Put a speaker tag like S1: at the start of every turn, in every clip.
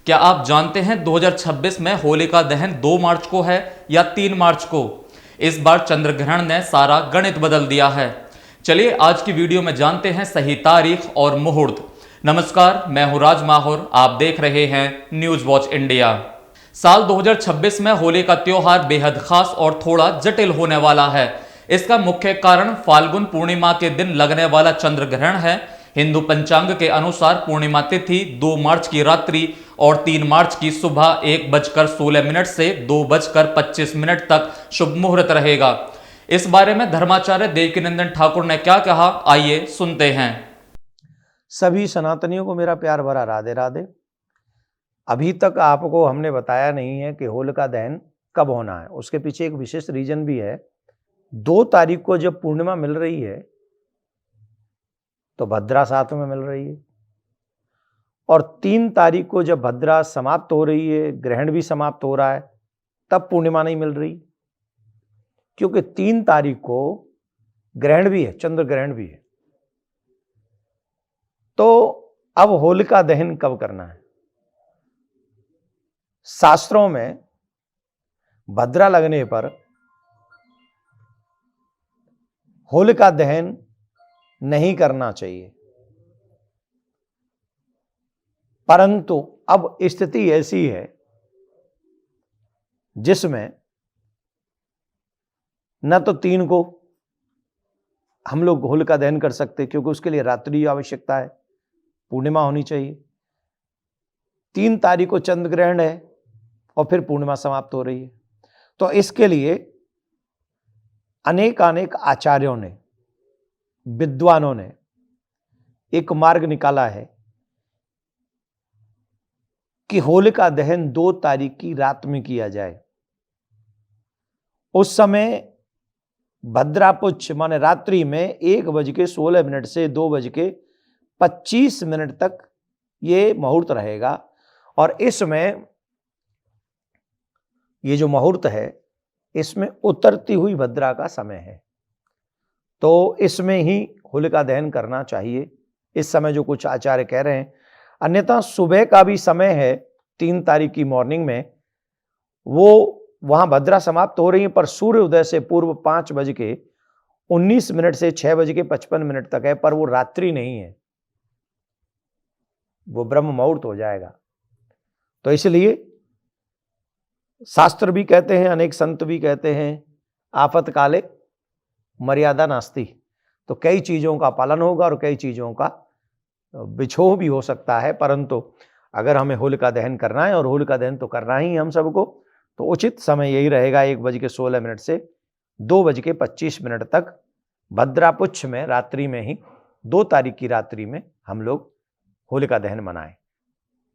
S1: क्या आप जानते हैं 2026 में होलिका दहन 2 मार्च को है या 3 मार्च को? इस बार चंद्र ग्रहण ने सारा गणित बदल दिया है। चलिए आज की वीडियो में जानते हैं सही तारीख और मुहूर्त। नमस्कार, मैं हूं राज माहौर, आप देख रहे हैं न्यूज वॉच इंडिया। साल 2026 में होली का त्योहार बेहद खास और थोड़ा जटिल होने वाला है। इसका मुख्य कारण फाल्गुन पूर्णिमा के दिन लगने वाला चंद्र ग्रहण है। हिंदू पंचांग के अनुसार पूर्णिमा तिथि 2 मार्च की रात्रि और 3 मार्च की सुबह 1:16 से 2:25 तक शुभ मुहूर्त रहेगा। इस बारे में धर्माचार्य देवकीनंदन ठाकुर ने क्या कहा, आइए सुनते हैं।
S2: सभी सनातनियों को मेरा प्यार भरा राधे राधे। अभी तक आपको हमने बताया नहीं है कि होलिका दहन कब होना है। उसके पीछे एक विशेष रीजन भी है। 2 तारीख को जब पूर्णिमा मिल रही है तो भद्रा साथ में मिल रही है, और 3 तारीख को जब भद्रा समाप्त हो रही है, ग्रहण भी समाप्त हो रहा है, तब पूर्णिमा नहीं मिल रही, क्योंकि 3 तारीख को ग्रहण भी है, चंद्र ग्रहण भी है। तो अब होलिका दहन कब करना है? शास्त्रों में भद्रा लगने पर होलिका दहन नहीं करना चाहिए, परंतु अब स्थिति ऐसी है जिसमें न तो 3 को हम लोग होलिका दहन कर सकते, क्योंकि उसके लिए रात्रि की आवश्यकता है, पूर्णिमा होनी चाहिए। 3 तारीख को चंद्र ग्रहण है और फिर पूर्णिमा समाप्त हो रही है। तो इसके लिए अनेक आचार्यों ने, विद्वानों ने एक मार्ग निकाला है कि होलिका दहन 2 तारीख की रात में किया जाए। उस समय भद्रापुच्छ माने रात्रि में 1:16 से 2:25 तक ये मुहूर्त रहेगा, और इसमें ये जो मुहूर्त है इसमें उतरती हुई भद्रा का समय है। तो इसमें ही होलिका दहन करना चाहिए, इस समय जो कुछ आचार्य कह रहे हैं। अन्यथा सुबह का भी समय है 3 तारीख की मॉर्निंग में, वो वहां भद्रा समाप्त हो रही है, पर सूर्य उदय से पूर्व 5:19 से 6:55 तक है, पर वो रात्रि नहीं है, वो ब्रह्म मुहूर्त हो जाएगा। तो इसलिए शास्त्र भी कहते हैं, अनेक संत भी कहते हैं, आफत काले मर्यादा नास्ति। तो कई चीजों का पालन होगा और कई चीजों का बिछोह भी हो सकता है, परंतु अगर हमें होलिका दहन करना है, और होलिका दहन तो करना ही हम सबको, तो उचित समय यही रहेगा 1:16 से 2:25 तक भद्रापुच्छ में रात्रि में ही 2 तारीख की रात्रि में हम लोग होलिका दहन मनाएं।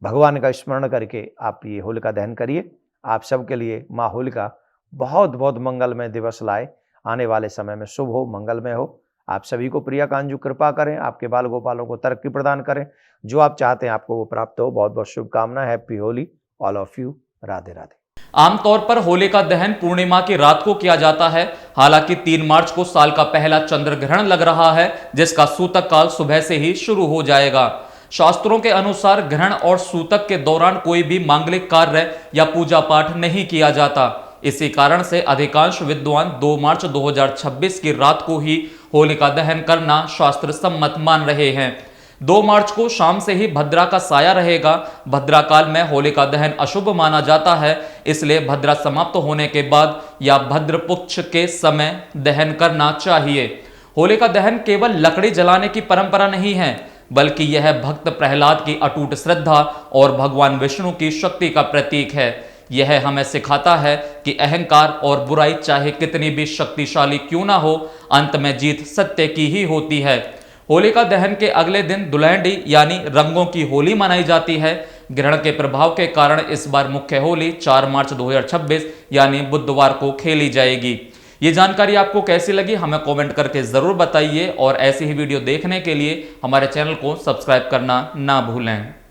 S2: भगवान का स्मरण करके आप ये होलिका दहन करिए। आप सबके लिए माँ होलिका बहुत बहुत मंगलमय दिवस लाए, आने वाले समय में शुभ हो, मंगलमय हो। आप सभी को प्रिया कांजू कृपा करें, आपके बाल गोपालों को तरक्की प्रदान करें, जो आप चाहते हैं आपको वो प्राप्त हो। बहुत बहुत शुभकामना। Happy Holi all of you. Radhe Radhe.
S1: आमतौर पर होलिका दहन पूर्णिमा की रात को किया जाता है। हालांकि 3 मार्च को साल का पहला चंद्र ग्रहण लग रहा है, जिसका सूतक काल सुबह से ही शुरू हो जाएगा। शास्त्रों के अनुसार ग्रहण और सूतक के दौरान कोई भी मांगलिक कार्य या पूजा पाठ नहीं किया जाता। इसी कारण से अधिकांश विद्वान 2 मार्च 2026 की रात को ही होलिका दहन करना शास्त्र सम्मत मान रहे हैं। 2 मार्च को शाम से ही भद्रा का साया रहेगा। भद्रा काल में होलिका दहन अशुभ माना जाता है, इसलिए भद्रा समाप्त होने के बाद या भद्रपुच्छ के समय दहन करना चाहिए। होलिका दहन केवल लकड़ी जलाने की परंपरा नहीं है, बल्कि यह भक्त प्रहलाद की अटूट श्रद्धा और भगवान विष्णु की शक्ति का प्रतीक है। यह हमें सिखाता है कि अहंकार और बुराई चाहे कितनी भी शक्तिशाली क्यों ना हो, अंत में जीत सत्य की ही होती है। होलिका दहन के अगले दिन दुल्हनडी यानी रंगों की होली मनाई जाती है। ग्रहण के प्रभाव के कारण इस बार मुख्य होली 4 मार्च 2026 यानी बुधवार को खेली जाएगी। ये जानकारी आपको कैसी लगी हमें कमेंट करके जरूर बताइए, और ऐसी ही वीडियो देखने के लिए हमारे चैनल को सब्सक्राइब करना ना भूलें।